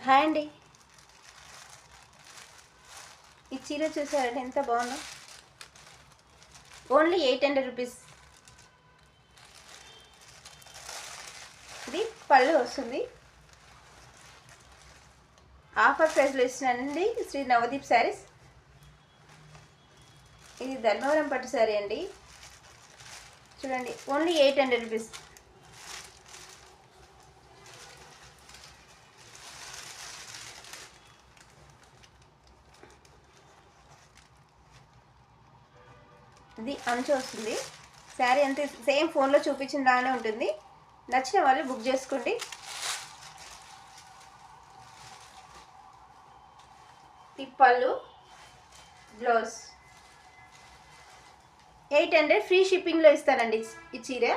Hi అండి. ఈ చీర చూసారంటే ఎంత బాగుందో. Only 800 rupees. ఇది పళ్ళు వస్తుంది. ఆఫర్ ప్రైస్లో ఇస్తున్నానండి శ్రీ నవదీప్ శారీస్. ఇది ధర్మవరం పట్టు శారీ అండి. చూడండి, ఓన్లీ 800 రూపీస్. ఇది అంచు వస్తుంది. శారీ అంతే సేమ్ ఫోన్లో చూపించిన లాగానే ఉంటుంది. నచ్చిన వాళ్ళు బుక్ చేసుకోండి. ఈ పళ్ళు, బ్లౌజ్ 800 ఫ్రీ షిప్పింగ్లో ఇస్తానండి ఈ చీర.